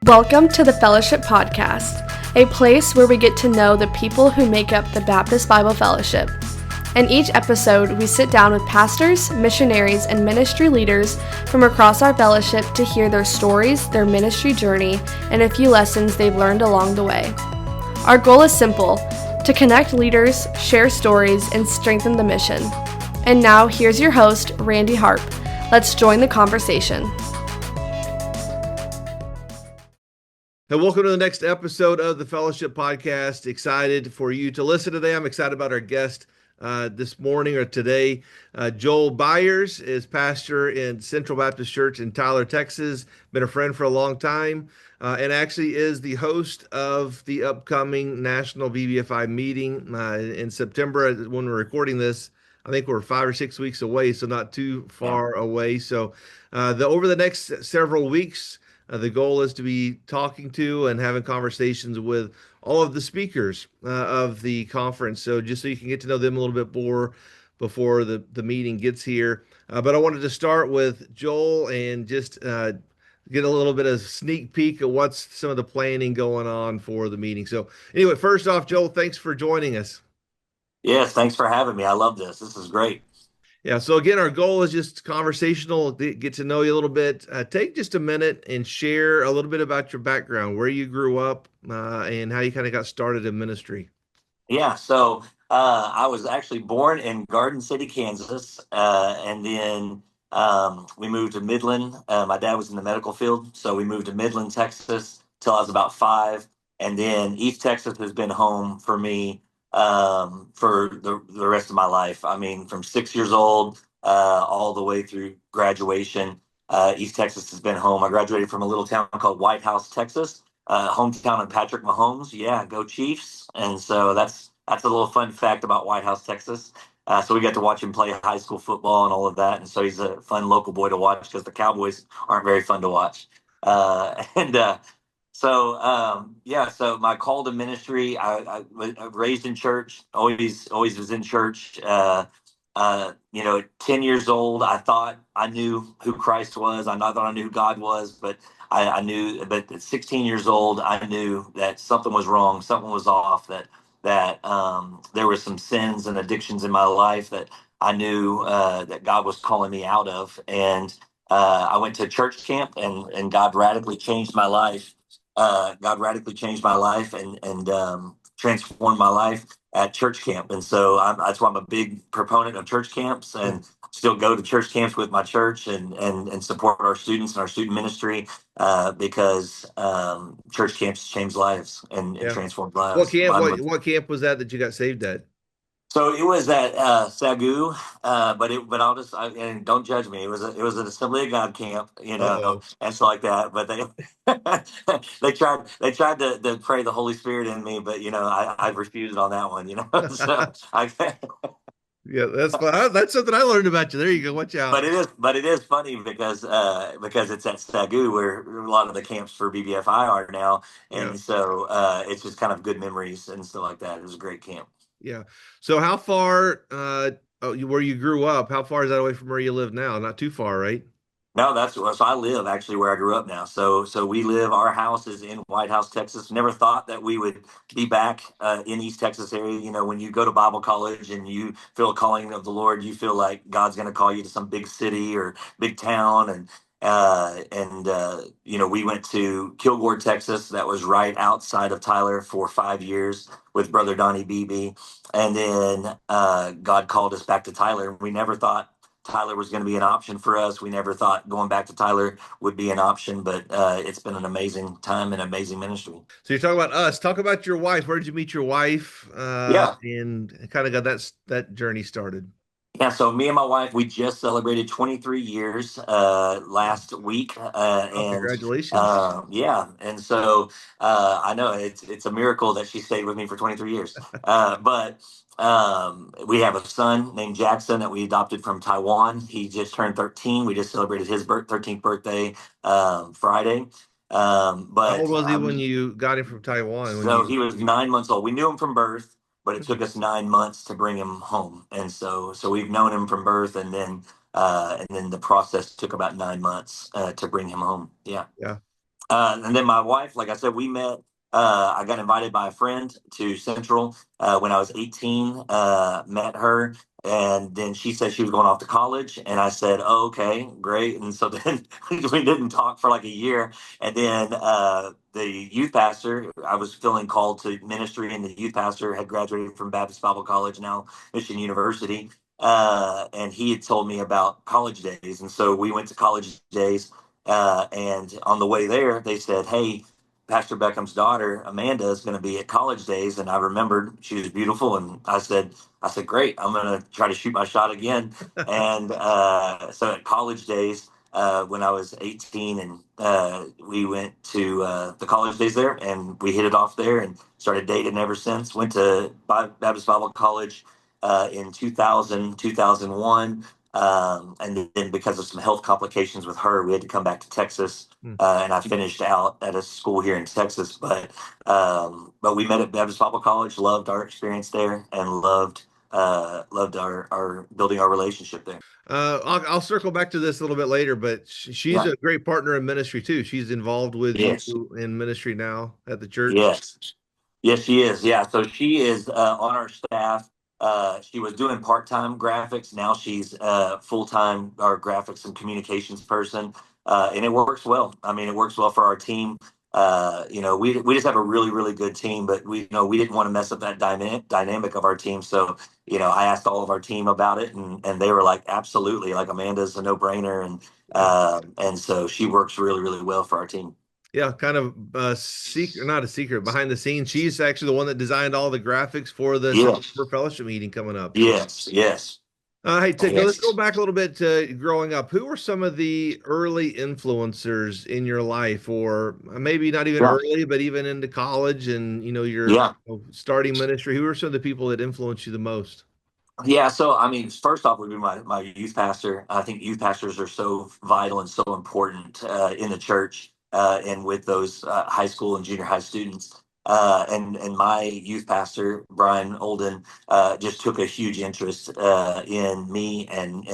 Welcome to the Fellowship Podcast, a place where we get to know the people who make up the Baptist Bible Fellowship. In each episode, we sit down with pastors, missionaries, and ministry leaders from across our fellowship to hear their stories, their ministry journey, and a few lessons they've learned along the way. Our goal is simple: to connect leaders, share stories, and strengthen the mission. And now, here's your host, Randy Harp. Let's join the conversation. And welcome to the next episode of the Fellowship Podcast. Excited for you to listen today. I'm excited about our guest this morning or today. Joel Byers is pastor in Central Baptist Church in Tyler, Texas. Been a friend for a long time and actually is the host of the upcoming National BBFI meeting in September. When we're recording this, I think we're 5 or 6 weeks away, so not too far away. So over the next several weeks, the goal is to be talking to and having conversations with all of the speakers of the conference. So just so you can get to know them a little bit more before the meeting gets here. But I wanted to start with Joel and just get a little bit of sneak peek at what's some of the planning going on for the meeting. So anyway, first off, Joel, thanks for joining us. Yes, thanks for having me. I love this. This is great. Yeah, so again, our goal is just conversational, get to know you a little bit. Take just a minute and share a little bit about your background, where you grew up, and how you kind of got started in ministry. Yeah, so I was actually born in Garden City, Kansas, and then we moved to Midland. My dad was in the medical field, so we moved to Midland, Texas, till I was about 5, and then East Texas has been home for me for the rest of my life. I mean, from 6 years old all the way through graduation, East Texas has been home. I graduated from a little town called White House, Texas, hometown of Patrick Mahomes. Yeah, go Chiefs. And so that's a little fun fact about White House, Texas. So we got to watch him play high school football and all of that. And so he's a fun local boy to watch because the Cowboys aren't very fun to watch. So my call to ministry, I was raised in church, always was in church. 10 years old, I thought I knew who Christ was. I thought I knew who God was, but I knew, but at 16 years old, I knew that something was wrong, something was off, that there were some sins and addictions in my life that I knew that God was calling me out of. And I went to church camp, and God radically changed my life. And transformed my life at church camp. And so that's why I'm a big proponent of church camps, and still go to church camps with my church and support our students and our student ministry because church camps change lives and transform lives. What camp was that you got saved at? So it was at Sagu, but and don't judge me. It was an Assembly of God camp, and so like that. But they tried to pray the Holy Spirit in me, but I refused on that one. So yeah, that's fun. That's something I learned about you. There you go. Watch out. But it is funny because it's at Sagu where a lot of the camps for BBFI are now, and so it's just kind of good memories and stuff like that. It was a great camp. Yeah. So how far, where you grew up, how far is that away from where you live now? Not too far, right? No, so I live actually where I grew up now. So our house is in White House, Texas. Never thought that we would be back in East Texas area. When you go to Bible college and you feel a calling of the Lord, you feel like God's going to call you to some big city or big town. We went to Kilgore, Texas. That was right outside of Tyler for 5 years with Brother Donnie Beebe. And then God called us back to Tyler. We never thought Tyler was going to be an option for us. We never thought going back to Tyler would be an option, but it's been an amazing time and amazing ministry. So you're talking about us. Talk about your wife. Where did you meet your wife? And kind of got that journey started. Yeah, so me and my wife, we just celebrated 23 years last week. Congratulations. And so I know it's a miracle that she stayed with me for 23 years. But we have a son named Jackson that we adopted from Taiwan. He just turned 13. We just celebrated his 13th birthday Friday. How old was he when you got him from Taiwan? He was 9 months old. We knew him from birth, but it took us 9 months to bring him home. And so we've known him from birth, and then the process took about 9 months to bring him home. Yeah. Yeah. And then my wife, like I said, we met. I got invited by a friend to Central when I was 18. Met her, and then she said she was going off to college, and I said, "Oh, okay, great." And so then we didn't talk for like a year, and then the youth pastor, I was feeling called to ministry, and the youth pastor had graduated from Baptist Bible College, now Mission University, and he had told me about college days, and so we went to college days. And on the way there, they said, "Hey, Pastor Beckham's daughter Amanda is going to be at college days." And I remembered she was beautiful, and I said, "Great, I'm going to try to shoot my shot again." And so at college days, when I was 18, and we went to the college days there, and we hit it off there, and started dating ever since. Went to Baptist Bible College in 2000, 2001. And then because of some health complications with her, we had to come back to Texas. Hmm. And I finished out at a school here in Texas. But we met at Baptist Bible College. Loved our experience there, and loved our building our relationship there. I'll circle back to this a little bit later, but she's Yeah. a great partner in ministry too. She's involved with you Yes. in ministry now at the church. Yes. Yes, she is. Yeah. So she is on our staff. She was doing part-time graphics. Now she's full-time our graphics and communications person. And it works well. I mean, it works well for our team. We just have a really, really good team, but we didn't want to mess up that dynamic of our team. So, I asked all of our team about it, and they were like, absolutely, like Amanda's a no-brainer. And so she works really, really well for our team. Yeah, kind of secret, not a secret, behind the scenes. She's actually the one that designed all the graphics for the Yes. September fellowship meeting coming up. Yes. Yes. Hey, let's go Yes. back a little bit to growing up. Who were some of the early influencers in your life, or maybe not even Yeah. early, but even into college and your Yeah. starting ministry? Who were some of the people that influenced you the most? Yeah, so I mean, first off would be my youth pastor. I think youth pastors are so vital and so important in the church and with those high school and junior high students. And my youth pastor, Brian Olden, just took a huge interest in me and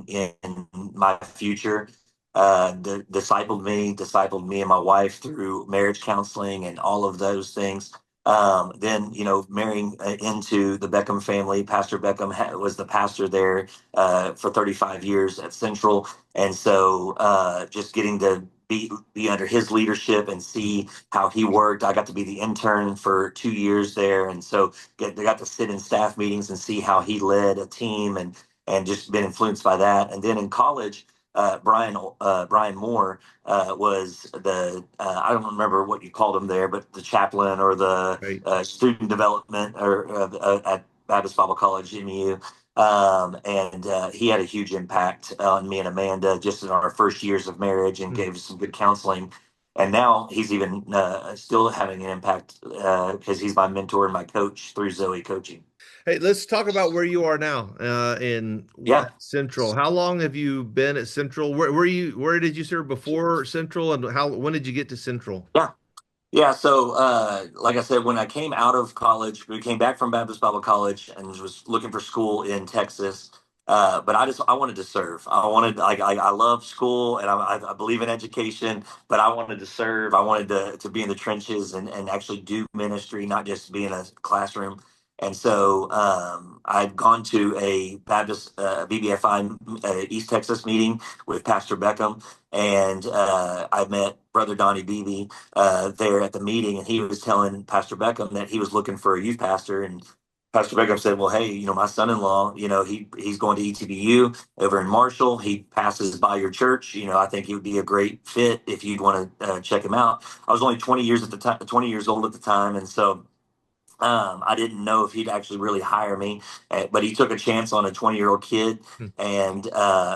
in my future. Discipled me and my wife through marriage counseling and all of those things. Then, marrying into the Beckham family. Pastor Beckham was the pastor there for 35 years at Central. And so just getting to be under his leadership and see how he worked. I got to be the intern for 2 years there. And so they got to sit in staff meetings and see how he led a team, and just been influenced by that. And then in college, Brian Moore was I don't remember what you called him there, but the chaplain or the Right. student development or at Baptist Bible College, MEU. And he had a huge impact on me and Amanda just in our first years of marriage, and gave us some good counseling. And now he's even still having an impact because he's my mentor and my coach through Zoe Coaching. Hey, let's talk about where you are now in Yeah. Central. How long have you been at Central? Where did you serve before Central, and when did you get to Central? Yeah. Yeah, so like I said, when I came out of college, we came back from Baptist Bible College and was looking for school in Texas. But I wanted to serve. I love school, and I believe in education, but I wanted to serve. I wanted to be in the trenches and actually do ministry, not just be in a classroom. And so I'd gone to a Baptist BBFI East Texas meeting with Pastor Beckham, and I met Brother Donnie Beebe there at the meeting, and he was telling Pastor Beckham that he was looking for a youth pastor. And Pastor Beckham said, "Well, hey, my son-in-law, he's going to ETBU over in Marshall. He passes by your church. I think he would be a great fit if you'd want to check him out." I was only 20 years at the time, 20 years old at the time, and so I didn't know if he'd actually really hire me, but he took a chance on a 20-year-old kid, Hmm. and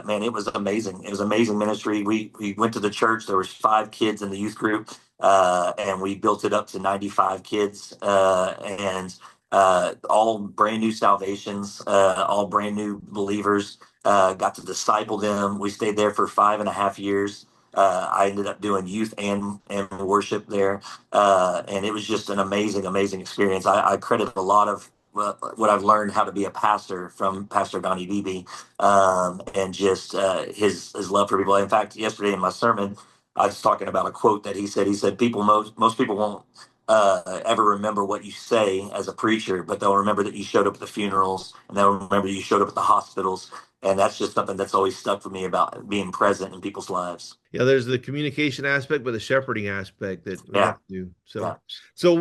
man, it was amazing. It was amazing ministry. We went to the church. There was 5 kids in the youth group, and we built it up to 95 kids, and all brand new salvations, all brand new believers. Got to disciple them. We stayed there for 5.5 years. I ended up doing youth and worship there, and it was just an amazing, amazing experience. I credit a lot of what I've learned how to be a pastor from Pastor Donnie Beebe, and just his love for people. In fact, yesterday in my sermon, I was talking about a quote that he said. He said, "People most people won't ever remember what you say as a preacher, but they'll remember that you showed up at the funerals, and they'll remember you showed up at the hospitals." And that's just something that's always stuck for me about being present in people's lives. Yeah, there's the communication aspect, but the shepherding aspect that we have Yeah, to do. yeah, So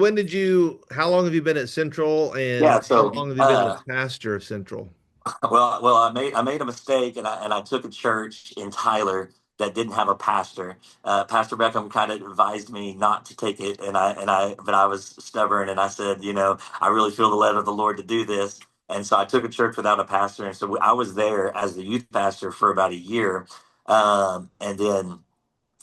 how long have you been at Central, and yeah. how So, long have you been the pastor of Central? well, I made a mistake, and I took a church in Tyler that didn't have a pastor. Pastor Beckham kind of advised me not to take it, but I was stubborn, and I said, I really feel the lead of the Lord to do this, and so I took a church without a pastor, and so I was there as the youth pastor for about a year, and then.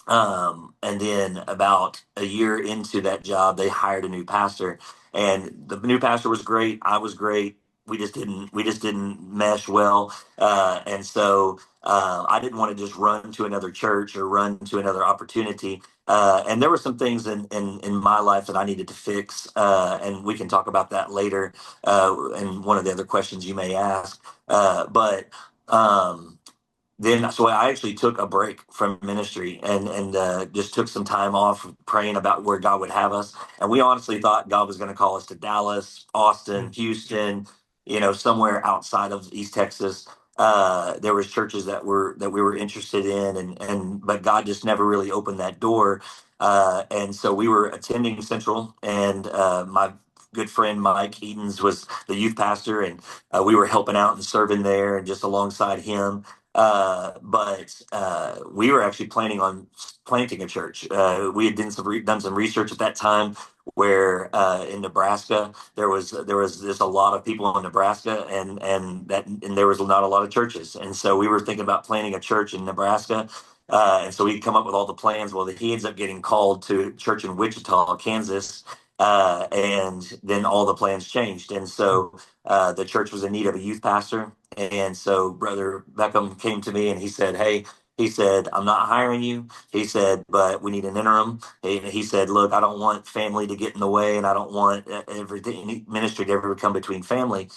And then about a year into that job, they hired a new pastor, and the new pastor was great. I was great. We just didn't mesh well, and so I didn't want to just run to another church or run to another opportunity. And there were some things in my life that I needed to fix, and we can talk about that later. And one of the other questions you may ask, but. Then so I actually took a break from ministry and just took some time off praying about where God would have us. And we honestly thought God was going to call us to Dallas, Austin, Houston, somewhere outside of East Texas. There was churches that we were interested in, but God just never really opened that door. And so we were attending Central, and my good friend Mike Eatons was the youth pastor, and we were helping out and serving there, and just alongside him. But we were actually planning on planting a church. We had done some research at that time where in Nebraska there was just a lot of people in Nebraska, and there was not a lot of churches, and so we were thinking about planting a church in Nebraska. And so we'd come up with all the plans. Well, he ends up getting called to church in Wichita, Kansas, and then all the plans changed. And so the church was in need of a youth pastor, and so Brother Beckham came to me and he said, "Hey," he said, "I'm not hiring you." He said, "But we need an interim." He said, "Look, I don't want family to get in the way, and I don't want everything any ministry to ever come between family."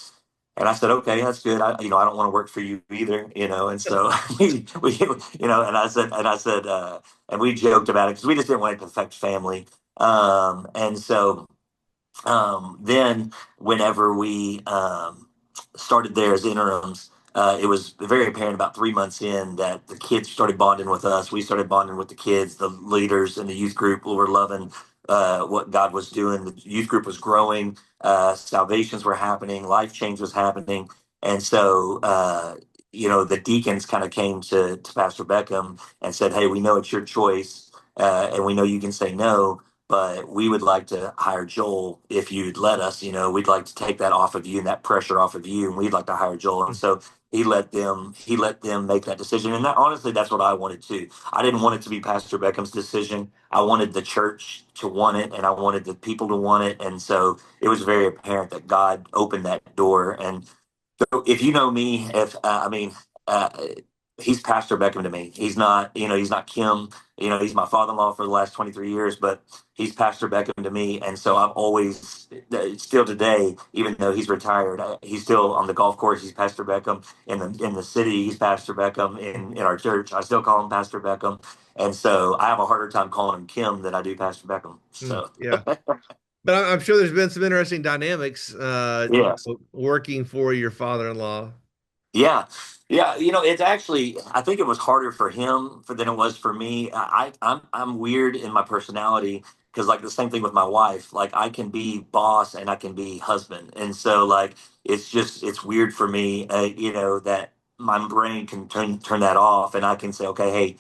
And I said, "Okay, that's good. I don't want to work for you either, And so and we joked about it because we just didn't want it to affect family. And so then, whenever we started there as interims, it was very apparent about 3 months in that the kids started bonding with us. We started bonding with the kids. The leaders in the youth group were loving what God was doing. The youth group was growing. Salvations were happening. Life change was happening. And so, the deacons kind of came to Pastor Beckham and said, "Hey, we know it's your choice, and we know you can say no, but we would like to hire Joel if you'd let us. We'd like to take that off of you and that pressure off of you, and we'd like to hire Joel." And so he let them make that decision. And honestly, that's what I wanted too. I didn't want it to be Pastor Beckham's decision. I wanted the church to want it, and I wanted the people to want it. And so it was very apparent that God opened that door. And so if you know me, if I mean, uh, he's Pastor Beckham to me. He's not Kim. He's my father-in-law for the last 23 years, but he's Pastor Beckham to me. And so I've always, still today, even though he's retired, he's still on the golf course. He's Pastor Beckham in the city. He's Pastor Beckham in our church. I still call him Pastor Beckham. And so I have a harder time calling him Kim than I do Pastor Beckham. So Yeah. But I'm sure there's been some interesting dynamics, yeah. working for your father-in-law. Yeah, yeah. It's actually. I think it was harder for him than it was for me. I'm weird in my personality because like the same thing with my wife. Like I can be boss and I can be husband, and so like it's weird for me. That my brain can turn that off, and I can say, okay, hey,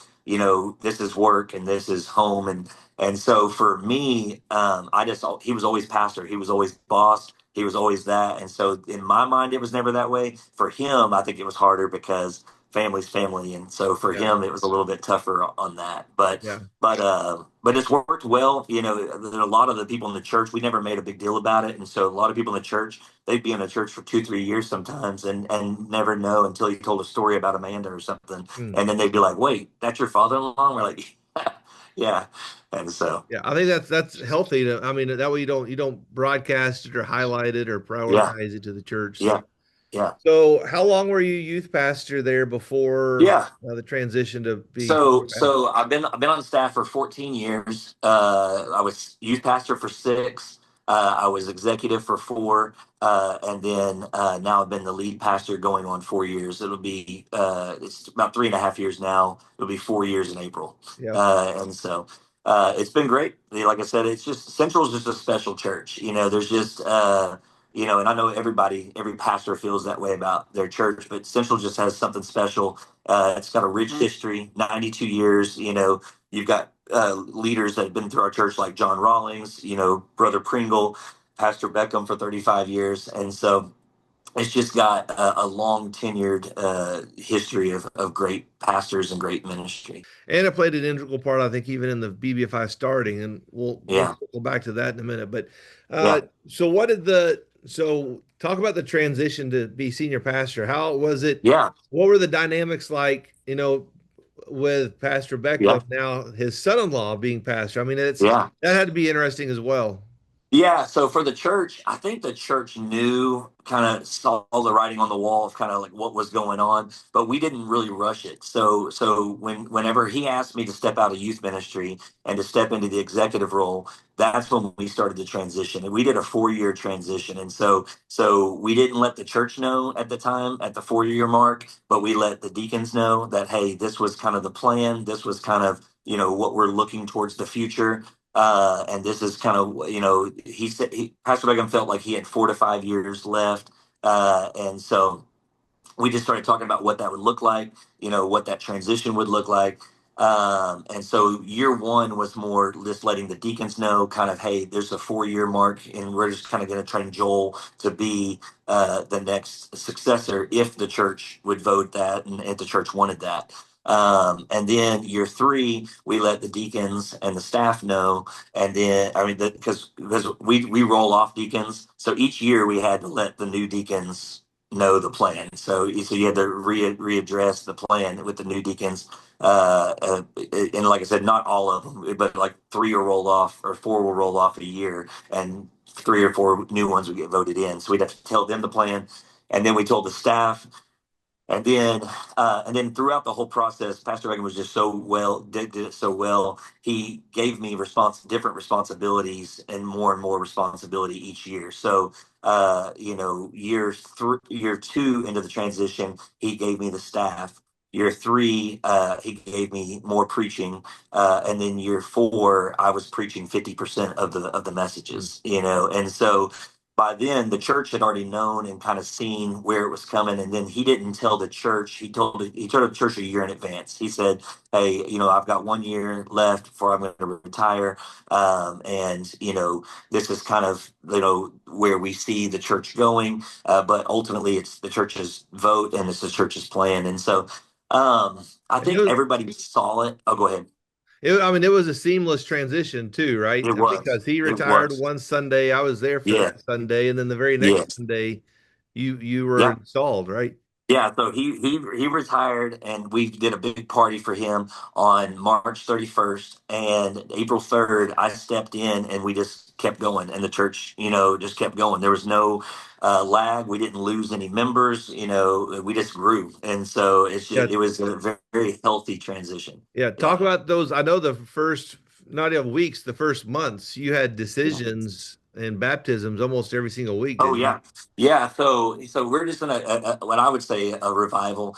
this is work and this is home, and so for me, he was always pastor. He was always boss. He was always that. And so in my mind, it was never that way. For him, I think it was harder because family's family. And so for Yeah. him, it was a little bit tougher on that. But Yeah. but it's worked well. There are a lot of the people in the church, we never made a big deal about it. And so a lot of people in the church, they'd be in the church for 2, 3 years sometimes and never know until you told a story about Amanda or something. Mm. And then they'd be like, "Wait, that's your father-in-law?" And we're like, yeah. And so, Yeah, I think that's healthy I mean, that way you don't broadcast it or highlight it or yeah, prioritize it to the church. yeah. So Yeah. So, how long were you youth pastor there before Yeah. the transition to being So, senior pastor? so I've been on staff for 14 years. I was youth pastor for 6. I was executive for 4, and then now I've been the lead pastor going on 4 years. It'll be it's about 3.5 years now. It'll be 4 years in April, Yeah. and so it's been great. Like I said, it's just Central is just a special church. There's just and I know every pastor feels that way about their church, but Central just has something special. It's got a rich history, 92 years. You've got leaders that have been through our church like John Rawlings, Brother Pringle, Pastor Beckham for 35 years. And so it's just got a long tenured history of great pastors and great ministry. And it played an integral part, I think, even in the BBFI starting, and we'll Yeah. circle back to that in a minute. But Yeah. so talk about the transition to be senior pastor. How was it? Yeah. What were the dynamics like, with Pastor Yeah. Beckham, now his son-in-law being pastor? I mean, Yeah. that had to be interesting as well. Yeah, so for the church, I think the church knew, kind of saw the writing on the wall of kind of like what was going on, but we didn't really rush it. So whenever he asked me to step out of youth ministry and to step into the executive role, that's when we started the transition. And we did a 4-year transition. And so we didn't let the church know at the time at the 4-year mark, but we let the deacons know that, hey, this was kind of the plan. This was kind of, what we're looking towards the future. And this is kind of, he said Pastor Beckham felt like he had 4 to 5 years left. And so we just started talking about what that would look like, what that transition would look like. And so year one was more just letting the deacons know, kind of, hey, there's a 4-year mark, and we're just kind of going to train Joel to be the next successor if the church would vote that and if the church wanted that. And then year 3, we let the deacons and the staff know, and then I mean, because we roll off deacons, so each year we had to let the new deacons know the plan. So you had to readdress the plan with the new deacons. And like I said, not all of them, but like 3 will roll off or 4 will roll off a year, and 3 or 4 new ones would get voted in. So we'd have to tell them the plan, and then we told the staff, and then throughout the whole process, Pastor Reagan was just did it so well. He gave me different responsibilities and more responsibility each year. So, year 2 into the transition, he gave me the staff. Year 3, he gave me more preaching, and then year 4, I was preaching 50% of the Mm. messages. And so by then the church had already known and kind of seen where it was coming. And then he didn't tell the church, he told the church a year in advance. He said, hey, I've got 1 year left before I'm going to retire. And this is kind of, where we see the church going. But ultimately it's the church's vote and it's the church's plan. And so I And think everybody saw it. Oh, go ahead. I mean, it was a seamless transition too, right? It was. Because he It retired was. one Sunday, I was there for Yeah. that Sunday, and then the very next Yes. Sunday, you were Yeah. installed, right? Yeah, so he retired, and we did a big party for him on March 31st, and April 3rd I stepped in, and we just kept going, and the church, just kept going. There was no lag. We didn't lose any members. We just grew, and so Yeah, it was a very, very healthy transition. yeah. Yeah. Talk about those. I know the first, not even weeks, the first months, you had Yeah. decisions and baptisms almost every single week, Oh didn't you? yeah, yeah. So we're just in what I would say a revival.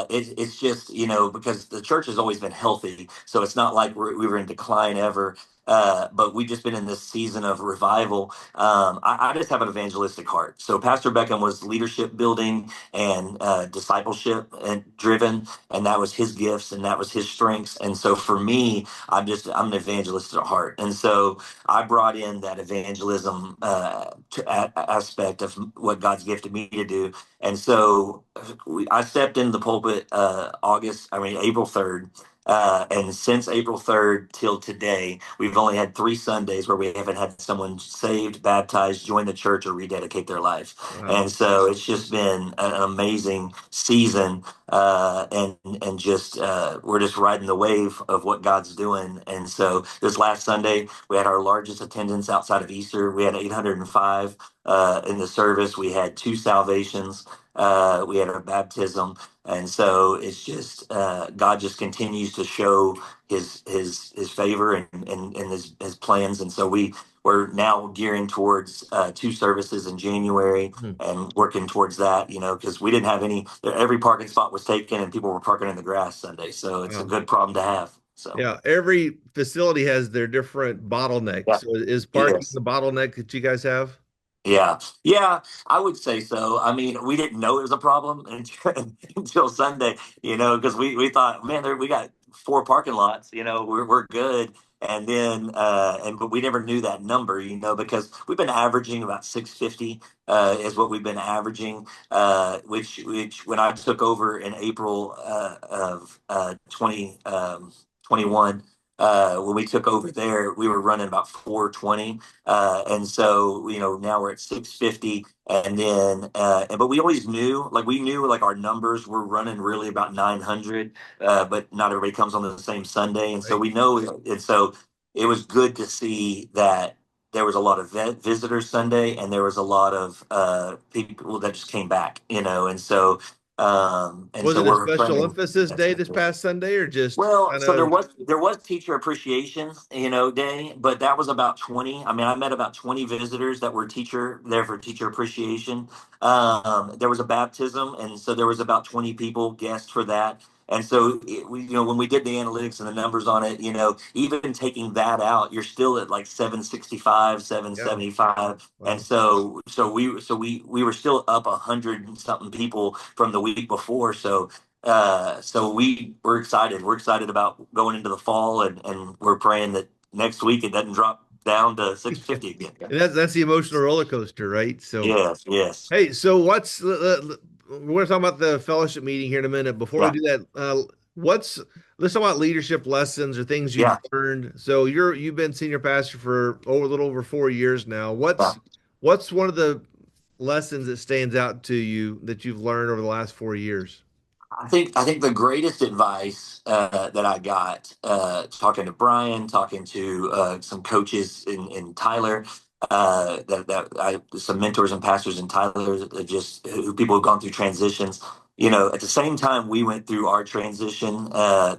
It's just because the church has always been healthy, so it's not like we were in decline ever. But we've just been in this season of revival. I just have an evangelistic heart. So Pastor Beckham was leadership building and discipleship and driven, and that was his gifts and that was his strengths. And so for me, I'm an evangelist at heart, and so I brought in that evangelism aspect of what God's gifted me to do. And so I stepped in the pulpit April 3rd. And since April 3rd till today, we've only had 3 Sundays where we haven't had someone saved, baptized, join the church, or rededicate their life. Wow. And so it's just been an amazing season, and just we're just riding the wave of what God's doing. And so this last Sunday, we had our largest attendance outside of Easter. We had 805. in the service. We had 2 salvations. We had our baptism, and so it's just God just continues to show his favor and his plans, and so we're now gearing towards 2 services in January and working towards that, because we didn't have every parking spot was taken and people were parking in the grass Sunday, so it's a good problem to have. So yeah, every facility has their different bottlenecks. yeah. So is parking Yes. the bottleneck that you guys have? Yeah, yeah, I would say so. I mean, we didn't know it was a problem until Sunday, because we thought, man, we got 4 parking lots, we're good. And then, but we never knew that number, because we've been averaging about 650 is what we've been averaging, which when I took over in April of 2021, when we took over there, we were running about 420. And so, now we're at 650. And then, but we always knew, like our numbers were running really about 900, but not everybody comes on the same Sunday. And so Right. we know, and so it was good to see that there was a lot of visitors Sunday, and there was a lot of people that just came back, and Was so it a we're special praying. emphasis day this past Sunday or just Well, kind so of? there was teacher appreciation, day, but that was about 20. I mean, I met about 20 visitors that were there for teacher appreciation. There was a baptism, and so there was about 20 people guests for that. And so when we did the analytics and the numbers on it, even taking that out, you're still at like 765, Yeah. 775. And Wow. so we were still up 100 and something people from the week before. So we're excited. We're excited about going into the fall, and we're praying that next week it doesn't drop down to 650 again. And that's the emotional roller coaster, right? So, Yes, yes, hey, so we're going to talk about the fellowship meeting here in a minute. Before we yeah, do that, what's let's talk about leadership lessons or things you've yeah, learned. So you've been senior pastor for a little over 4 years now. yeah. What's one of the lessons that stands out to you that you've learned over the last 4 years? I think the greatest advice that I got talking to Brian, talking to some coaches in Tyler, some mentors and pastors in Tyler, just who people who've gone through transitions. At the same time we went through our transition,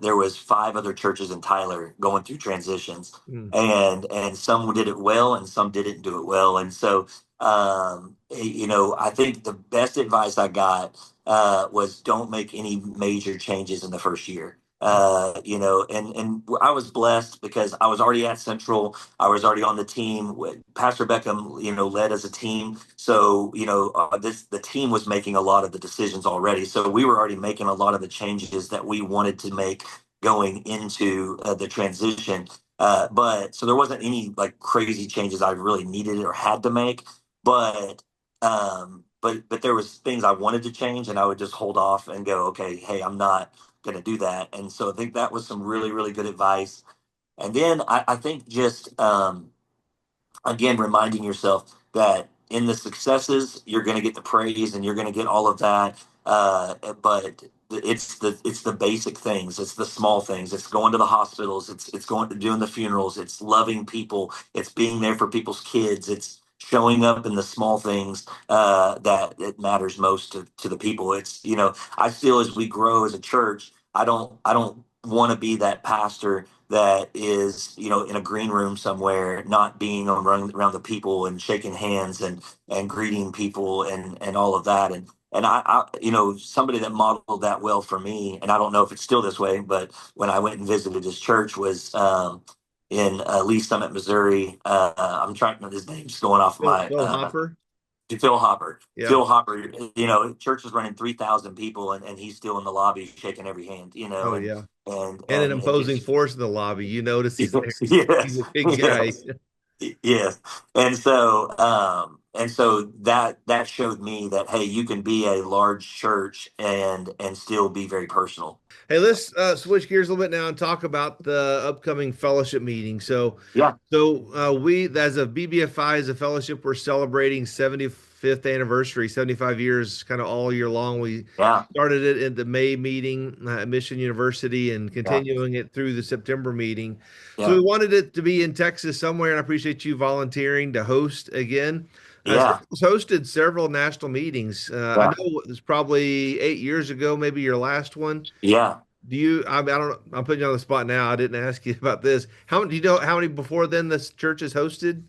there was 5 other churches in Tyler going through transitions, Mm, and some did it well and some didn't do it well, and so I think the best advice I got was don't make any major changes in the first year. And I was blessed because I was already at Central. I was already on the team. Pastor Beckham, led as a team. So, the team was making a lot of the decisions already. So we were already making a lot of the changes that we wanted to make going into the transition. But so there wasn't any like crazy changes I really needed or had to make. But there was things I wanted to change, and I would just hold off and go, okay, hey, I'm not going to do that. And so I think that was some really, really good advice. And then I think just again, reminding yourself that in the successes you're going to get the praise and you're going to get all of that, but it's the basic things, it's the small things, it's going to the hospitals, it's going to doing the funerals, it's loving people, it's being there for people's kids, it's showing up in the small things that it matters most to the people. It's I feel as we grow as a church, I don't want to be that pastor that is in a green room somewhere, not being around the people and shaking hands and greeting people and all of that. And somebody that modeled that well for me, and I don't know if it's still this way, but when I went and visited his church was in Lee Summit, Missouri. I'm trying to, his name's going off my Phil Hopper. Phil Hopper. Yeah. Phil Hopper, church is running 3,000 people, and he's still in the lobby shaking every hand, Oh yeah. and And an and imposing just force in the lobby. You notice he's there. yes, He's a yes, big guy. yes, yes. And so that showed me that, hey, you can be a large church and still be very personal. Hey, let's switch gears a little bit now and talk about the upcoming fellowship meeting. So, Yeah, we, as a BBFI, as a fellowship, we're celebrating 75th anniversary, 75 years, kind of all year long. We yeah, started it in the May meeting at Mission University and yeah, continuing it through the September meeting. So yeah, we wanted it to be in Texas somewhere, and I appreciate you volunteering to host again. Yeah. Staples hosted several national meetings. I know Yeah. it was probably 8 years ago, maybe your last one. Yeah. Do you? I mean, I don't know. I'm putting you on the spot now. I didn't ask you about this. How do you know how many before then this church has hosted?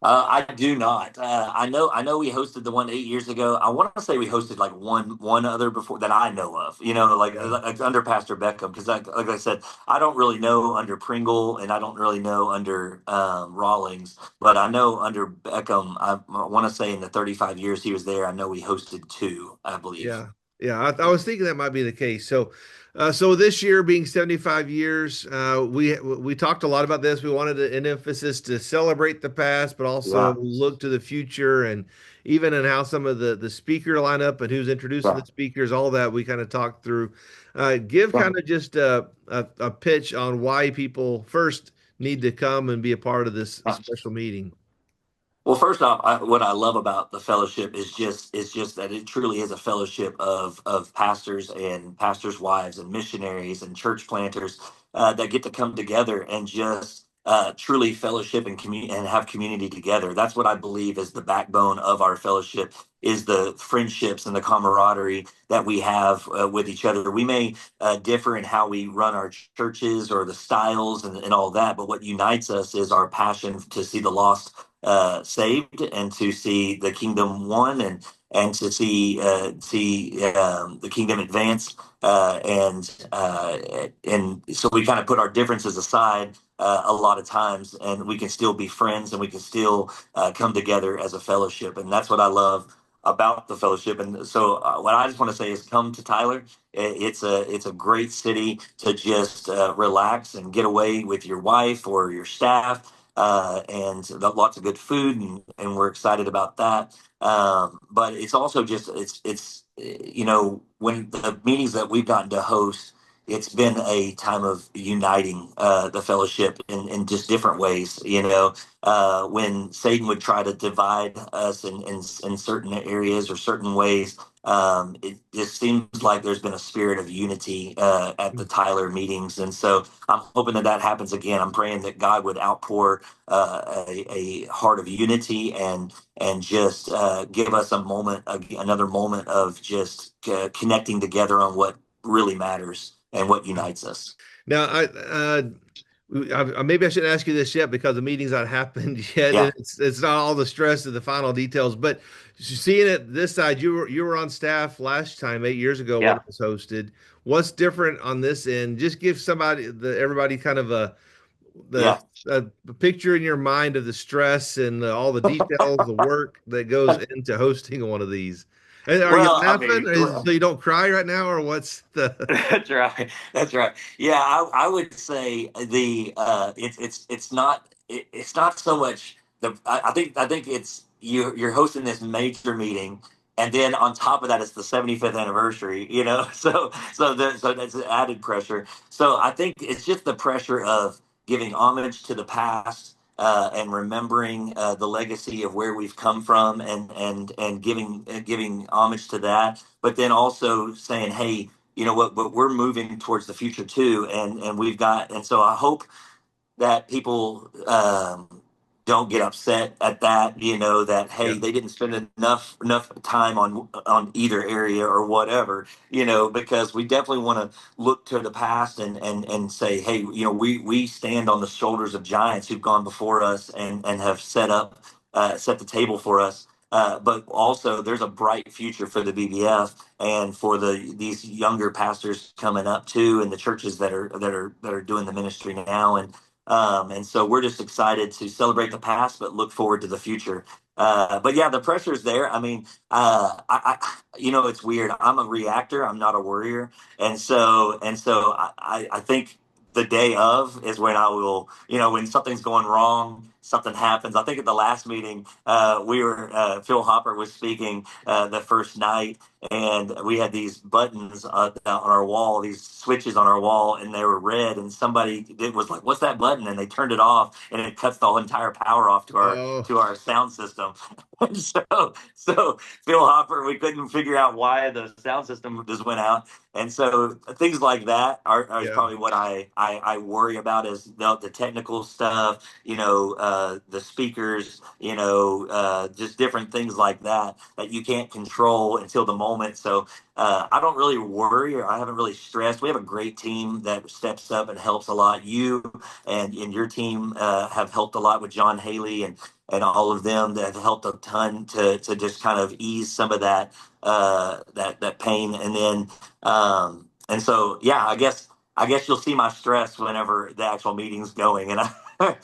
I do not. I know we hosted the one 8 years ago. I want to say we hosted like one other before that I know of. Yeah. Like under Pastor Beckham, because like I said, I don't really know under Pringle, and I don't really know under Rawlings, but I know under Beckham. I want to say in the 35 years he was there, I know we hosted two, I believe. Yeah, yeah. I was thinking that might be the case. So this year being 75 years, we talked a lot about this. We wanted an emphasis to celebrate the past, but also Yeah. look to the future, and even in how some of the speaker lineup and who's introducing Yeah. the speakers, all that we kind of talked through. Give Yeah. kind of just a pitch on why people first need to come and be a part of this Yeah. special meeting. Well, first off, what I love about the fellowship is just that it truly is a fellowship of pastors and pastors' wives and missionaries and church planters that get to come together and just truly fellowship and and have community together. That's what I believe is the backbone of our fellowship is the friendships and the camaraderie that we have with each other. We may differ in how we run our churches or the styles and all that, but what unites us is our passion to see the lost saved and to see the kingdom won and to see the kingdom advance and so we kind of put our differences aside a lot of times, and we can still be friends and we can still come together as a fellowship, and that's what I love about the fellowship. And so what I just want to say is come to Tyler. It's a great city to just relax and get away with your wife or your staff, and lots of good food, and we're excited about that. But it's also just when the meetings that we've gotten to host, it's been a time of uniting the fellowship in just different ways. When Satan would try to divide us in certain areas or certain ways, it just seems like there's been a spirit of unity at the Tyler meetings, and so I'm hoping that that happens again. I'm praying that God would outpour a heart of unity and just give us another moment of just connecting together on what really matters and what unites us. Now, maybe I shouldn't ask you this yet because the meeting's not happened yet, and Yeah, it's not all the stress of the final details. But seeing it this side, you were on staff last time 8 years ago when yeah, it was hosted. What's different on this end? Just give everybody kind of the yeah. a picture in your mind of the stress and all the details, the work that goes into hosting one of these. And are you Well, I laughing mean, so you don't cry right now, or what's the? that's right. That's right. Yeah, I would say it's not so much I think it's you're hosting this major meeting, and then on top of that it's the 75th anniversary. So that's added pressure. So I think it's just the pressure of giving homage to the past. And remembering the legacy of where we've come from, and giving homage to that, but then also saying, "Hey, you know what, but we're moving towards the future too, and we've got." And so I hope that people don't get upset at that, that, Yeah. hey, they didn't spend enough time on either area or whatever, because we definitely want to look to the past and say, hey, we stand on the shoulders of giants who've gone before us and have set the table for us. But also, there's a bright future for the BBF and for these younger pastors coming up too, and the churches that are doing the ministry now, and so we're just excited to celebrate the past, but look forward to the future. But yeah, the pressure is there. I mean, it's weird. I'm a reactor. I'm not a worrier, and so I think the day of is when I will, when something's going wrong, something happens. I think at the last meeting, Phil Hopper was speaking the first night, and we had these buttons on our wall, these switches on our wall, and they were red. And somebody was like, "What's that button?" And they turned it off, and it cuts the whole entire power off to our Oh, to our sound system. And so Phil Hopper, we couldn't figure out why the sound system just went out. And so things like that are yeah. probably what I worry about is the technical stuff, the speakers, just different things like that you can't control until the moment. So I don't really worry, or I haven't really stressed. We have a great team that steps up and helps a lot. You and your team have helped a lot with John Haley and all of them that have helped a ton to just kind of ease some of that pain. And then and so yeah, I guess you'll see my stress whenever the actual meeting's going, and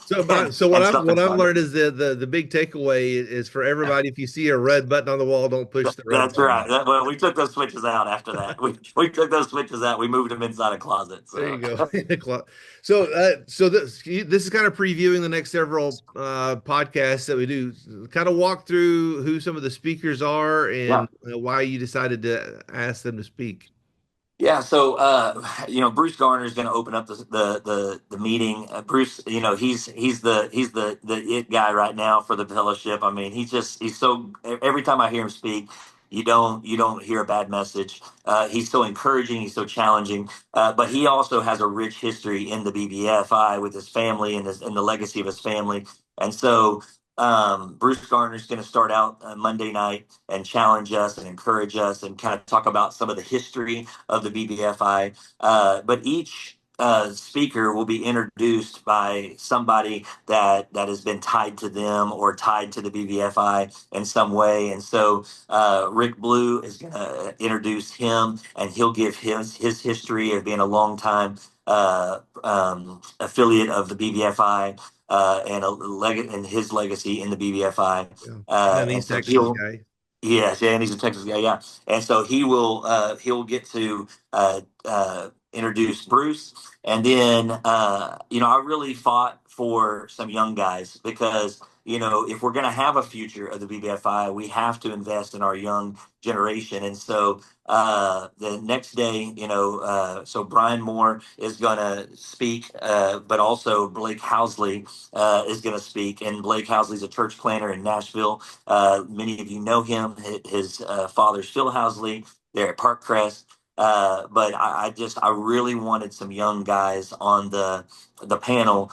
So what and I've something's not. learned is the big takeaway is for everybody. If you see a red button on the wall, don't push the red That's button. right. Well, we took those switches out after that. We took those switches out. We moved them inside a closet. There So you go. So this is kind of previewing the next several podcasts that we do. Kind of walk through who some of the speakers are yeah. and why you decided to ask them to speak. Yeah, so Bruce Garner is going to open up the meeting. Bruce, he's the it guy right now for the fellowship. I mean, he's so every time I hear him speak, you don't hear a bad message. He's so encouraging, he's so challenging, but he also has a rich history in the BBFI with his family and the legacy of his family, and so. Bruce Garner is going to start out Monday night and challenge us and encourage us and kind of talk about some of the history of the BBFI. But each speaker will be introduced by somebody that has been tied to them or tied to the BBFI in some way. And so Rick Blue is going to introduce him, and he'll give his history of being a long time affiliate of the BBFI. And his legacy in the BBFI, Yeah. And and East so Texas he'll guy. Yes, yeah, and he's a Texas guy, yeah. And so he'll get to introduce Bruce, and then I really fought for some young guys because if we're going to have a future of the BBFI, we have to invest in our young generation. And so the next day, so Brian Moore is going to speak, but also Blake Housley is going to speak, and Blake Housley's a church planter in Nashville. Many of you know him. His father's Phil Housley there at Parkcrest. But I really wanted some young guys on the panel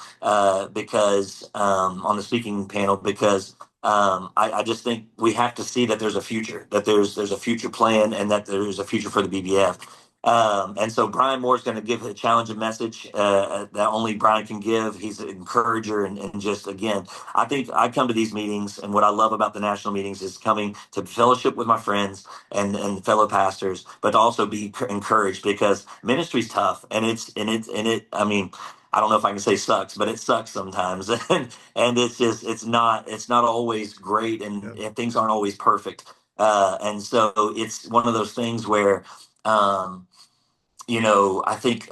because on the speaking panel because I just think we have to see that there's a future, that there's a future plan, and that there's a future for the BBF. And so Brian Moore's going to give a challenging message that only Brian can give. He's an encourager, and just again, I think I come to these meetings, and what I love about the national meetings is coming to fellowship with my friends and fellow pastors, but to also be encouraged because ministry's tough, and it. I mean, I don't know if I can say sucks, but it sucks sometimes, and it's not always great, Yeah. and things aren't always perfect, and so it's one of those things where. Um, I think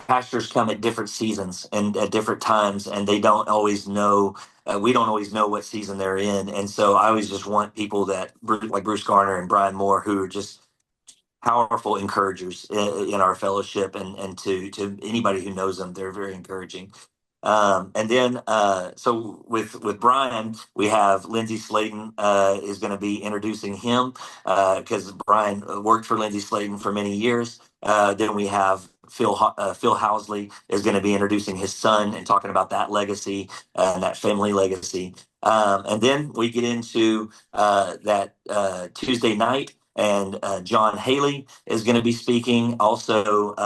pastors come at different seasons and at different times, and they don't always know. We don't always know what season they're in, and so I always just want people like Bruce Garner and Brian Moore, who are just powerful encouragers in our fellowship, and to anybody who knows them, they're very encouraging. And then, so with Brian, we have Lindsay Slayton is going to be introducing him because Brian worked for Lindsay Slayton for many years. Then we have Phil Housley is going to be introducing his son and talking about that legacy and that family legacy. And then we get into that Tuesday night, and John Haley is going to be speaking. Also,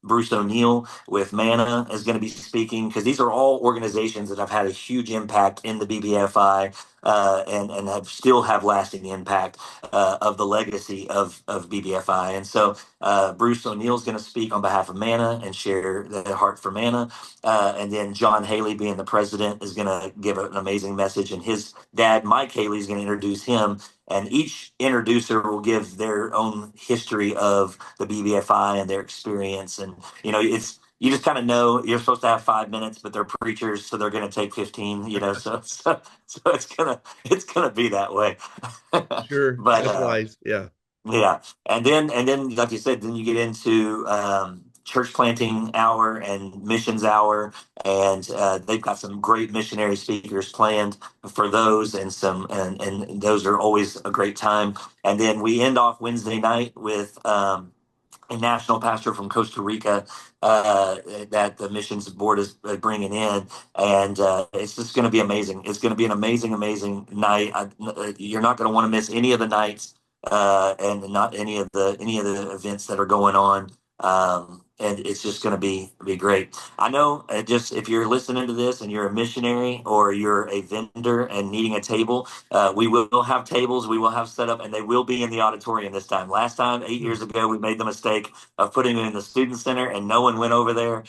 Bruce O'Neill with Manna is going to be speaking because these are all organizations that have had a huge impact in the BBFI and still have lasting impact of the legacy of BBFI. And so Bruce O'Neill is going to speak on behalf of Manna and share their heart for Manna. And then John Haley, being the president, is going to give an amazing message. And his dad, Mike Haley, is going to introduce him. And each introducer will give their own history of the BBFI and their experience. And, it's, you just kind of know you're supposed to have 5 minutes, but they're preachers, so they're going to take 15, so it's gonna be that way. Sure. But That's wise. Yeah. yeah, and then like you said, then you get into church planting hour and missions hour, and they've got some great missionary speakers planned for those, and those are always a great time. And then we end off Wednesday night with a national pastor from Costa Rica that the missions board is bringing in, and it's just going to be amazing. It's going to be an amazing, amazing night. You're not going to want to miss any of the nights, and not any of the events that are going on. And it's just going to be great. I know, just if you're listening to this and you're a missionary or you're a vendor and needing a table, we will have tables. We will have set up, and they will be in the auditorium this time. Last time, 8 years ago, we made the mistake of putting it in the student center, and no one went over there.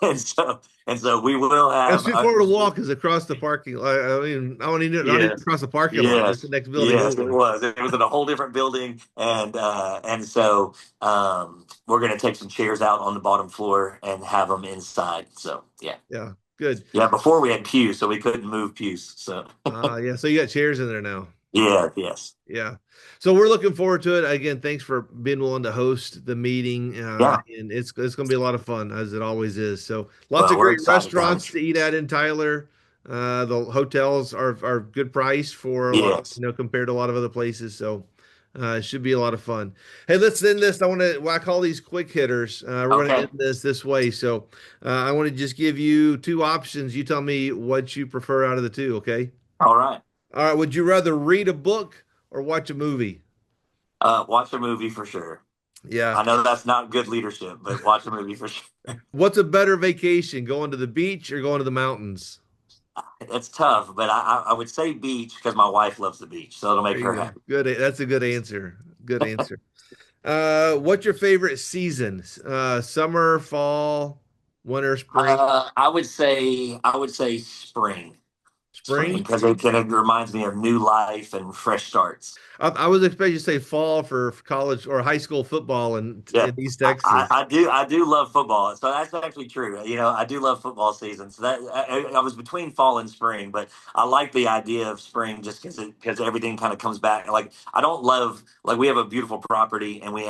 and so we will That's have. too far to walk is across the parking lot. I mean, I don't even not even Yes, across the parking lot. That's the yes, next building yes. It over. was. It was in a whole different building, and so we're going to take some chairs out on the bottom floor and have them inside. So yeah, Yeah, good. yeah. Before we had pews, so we couldn't move pews. So Yeah, so you got chairs in there now. yeah, yes, Yeah. So we're looking forward to it. Again, thanks for being willing to host the meeting. yeah. And it's going to be a lot of fun as it always is. So lots Well, of we're great excited, Tommy. restaurants to eat at in Tyler. The hotels are good price for a lot, Yes. compared to a lot of other places. So it should be a lot of fun. Hey, let's end this. I call these quick hitters. We're going to Okay. end this way. So I want to just give you two options. You tell me what you prefer out of the two. Okay. All right. All right. Would you rather read a book or watch a movie? Watch a movie for sure. Yeah. I know that's not good leadership, but watch a movie for sure. What's a better vacation, going to the beach or going to the mountains? It's tough, but I would say beach because my wife loves the beach, so it'll There make her you go. happy. Good. That's a good answer. Good answer. What's your favorite season? Summer, fall, winter, spring, I would say spring spring? because it reminds me of new life and fresh starts. I was expecting you to say fall for college or high school football Yeah, in East I, I, Texas. I do. I do love football, so that's actually true. I do love football season. So that I was between fall and spring, but I like the idea of spring just because everything kind of comes back. Like I don't love like we have a beautiful property and we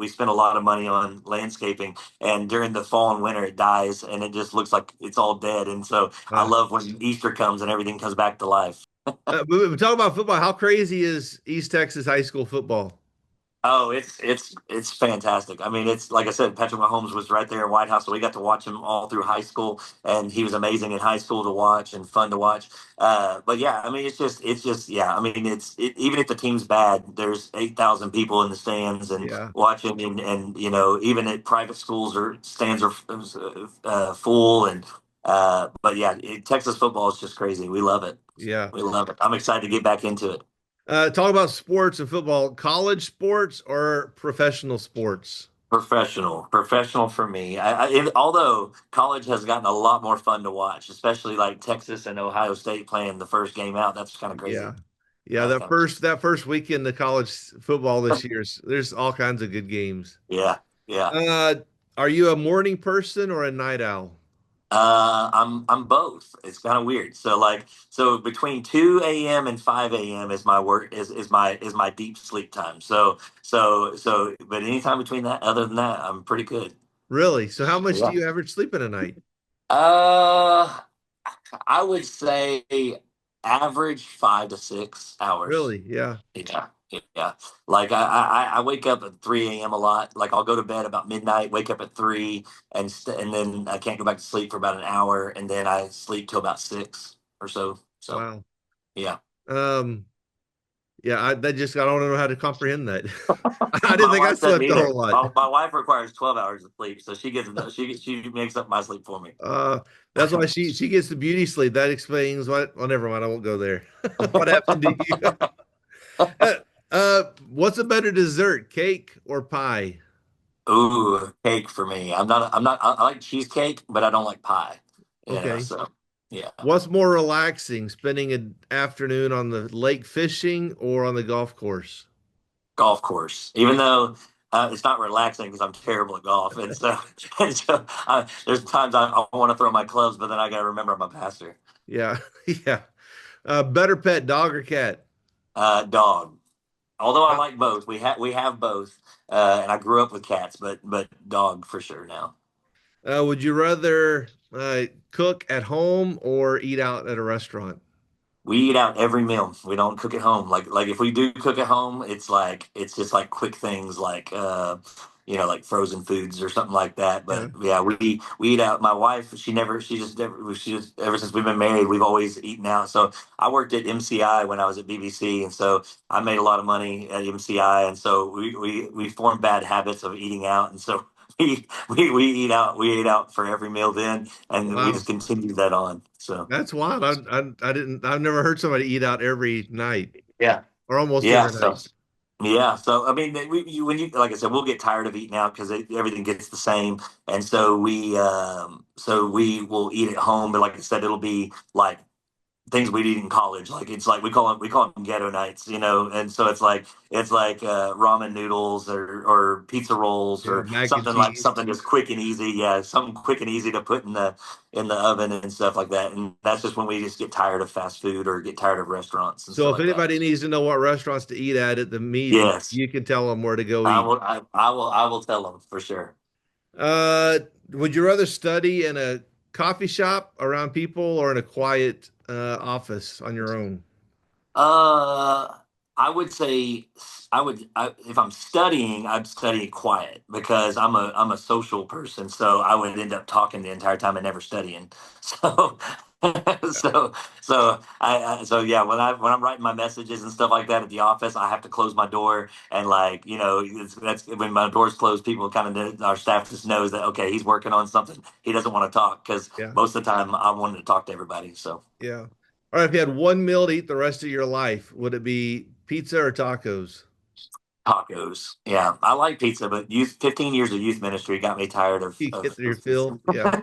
spend a lot of money on landscaping, and during the fall and winter it dies and it just looks like it's all dead. And so I Uh, love when Easter comes and everything comes back to life. but talk about football. How crazy is East Texas high school football? Oh, it's fantastic. I mean, it's like I said, Patrick Mahomes was right there in White House, so we got to watch him all through high school, and he was amazing in high school to watch and fun to watch. But yeah, I mean, it's just yeah. I mean, even if the team's bad, there's 8,000 people in the stands and Yeah. watching, and even at private schools or stands are full, and but yeah, Texas football is just crazy. We love it. Yeah. We love it. I'm excited to get back into it. Talk about sports and football, college sports or professional sports? Professional for me. Although college has gotten a lot more fun to watch, especially like Texas and Ohio State playing the first game out. That's kind of crazy. Yeah. Yeah, That's that kind of first weekend of college football this year, there's all kinds of good games. yeah, yeah. Uh, are you a morning person or a night owl? I'm both. It's kind of weird. So between 2 a.m. and 5 a.m. is my work is my deep sleep time. But anytime between that, other than that, I'm pretty good. Really? So how much do Yeah. you average sleep in a night? Uh, I would say average 5 to 6 hours. Really? Yeah. Yeah, yeah. Like I wake up at 3 a.m. a lot. Like I'll go to bed about midnight, wake up at 3, and then I can't go back to sleep for about an hour, and then I sleep till about 6 or so. So Wow. yeah. Um, yeah, I don't know how to comprehend that. I didn't My think I wife doesn't slept a either. whole lot. My wife requires 12 hours of sleep, so she makes up my sleep for me. Uh, that's why she gets the beauty sleep. That explains what. Well, never mind. I won't go there. What happened to you? What's a better dessert, cake or pie? Ooh, cake for me. I like cheesecake, but I don't like pie. Okay. So yeah. What's more relaxing, spending an afternoon on the lake fishing or on the golf course? Golf course, even though it's not relaxing because I'm terrible at golf, and so there's times I want to throw my clubs, but then I got to remember I'm a pastor. Yeah, yeah. Better pet, dog or cat? Dog. Although I Uh, like both, we have both, and I grew up with cats, but dog for sure now. would you rather cook at home or eat out at a restaurant? We eat out every meal. We don't cook at home. Like if we do cook at home, it's just like quick things like like frozen foods or something like that. Yeah. But yeah, we eat out. My wife, she just ever since we've been married, we've always eaten out. So I worked at MCI when I was at BBC, and so I made a lot of money at MCI, and so we formed bad habits of eating out, and so we eat out. We ate out for every meal then, and we Wow. just continued that on. So That's wild. I've never heard somebody eat out every night yeah. or almost Yeah, every so night. yeah, so I mean, when you like I said, we'll get tired of eating out because everything gets the same, and so we will eat at home. But like I said, it'll be like things we'd eat in college. Like it's like we call them ghetto nights, and so it's like ramen noodles or pizza rolls Yeah, or mac and something like cheese. something just quick and easy. Yeah, something quick and easy to put in the oven and stuff like that. And that's just when we just get tired of fast food or get tired of restaurants and So stuff if like that. anybody needs to know what restaurants to eat at the meeting, Yes, you can tell them where to go I eat. will. I will tell them for sure. Uh, would you rather study in a coffee shop around people or in a quiet office on your own? Uh, I would say if I'm studying, I'd study quiet because I'm a social person, so I would end up talking the entire time and never studying. So so so yeah, when I'm writing my messages and stuff like that at the office, I have to close my door and that's when my door's closed. People kind of our staff just knows that okay, he's working on something. He doesn't want to talk because Yeah, most of the time I wanted to talk to everybody. So. yeah. All right, if you had one meal to eat the rest of your life, would it be pizza or tacos? Tacos. Yeah, I like pizza, but 15 years of youth ministry got me tired of You of, get your of pizza. fill. Yeah.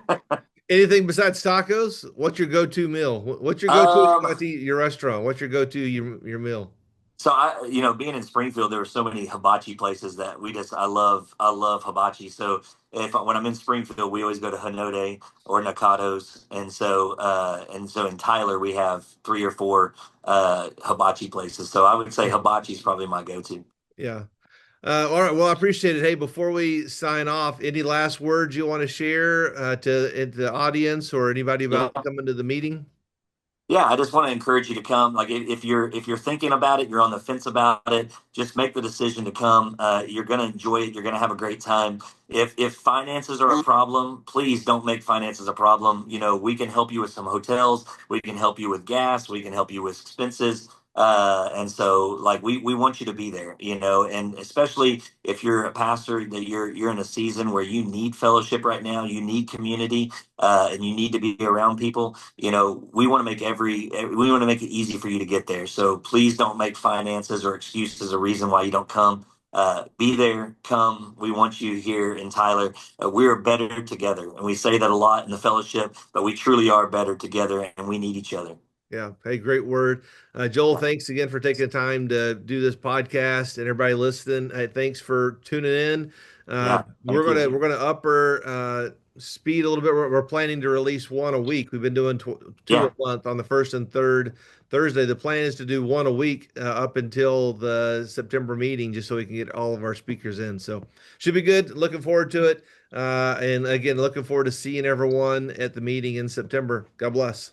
Anything besides tacos? What's your go-to meal? What's your go-to if you um, got to eat your restaurant? What's your go-to your meal? so being in Springfield, there were so many hibachi places that I love hibachi. So if when I'm in Springfield, we always go to Hanode or Nakados, and so in Tyler we have three or four hibachi places. So I would say hibachi is probably my go-to. Yeah. All right. Well, I appreciate it. Hey, before we sign off, any last words you want to share to the audience or anybody about Yeah. coming to the meeting? Yeah, I just want to encourage you to come. Like if you're thinking about it, you're on the fence about it, just make the decision to come. You're going to enjoy it. You're going to have a great time. If finances are a problem, please don't make finances a problem. We can help you with some hotels. We can help you with gas. We can help you with expenses. And so like we want you to be there, and especially if you're a pastor that you're in a season where you need fellowship right now, you need community, and you need to be around people. We want to we want to make it easy for you to get there. So please don't make finances or excuses a reason why you don't come. Be there, come. We want you here in Tyler. We're better together, and we say that a lot in the fellowship, but we truly are better together, and we need each other. Yeah. Hey, great word. Joel, thanks again for taking the time to do this podcast and everybody listening. Hey, thanks for tuning in. Yeah, We're thank you. gonna up our speed a little bit. We're planning to release one a week. We've been doing two a Yeah, month on the first and third Thursday. The plan is to do one a week up until the September meeting, just so we can get all of our speakers in. So should be good. Looking forward to it. And again, looking forward to seeing everyone at the meeting in September. God bless.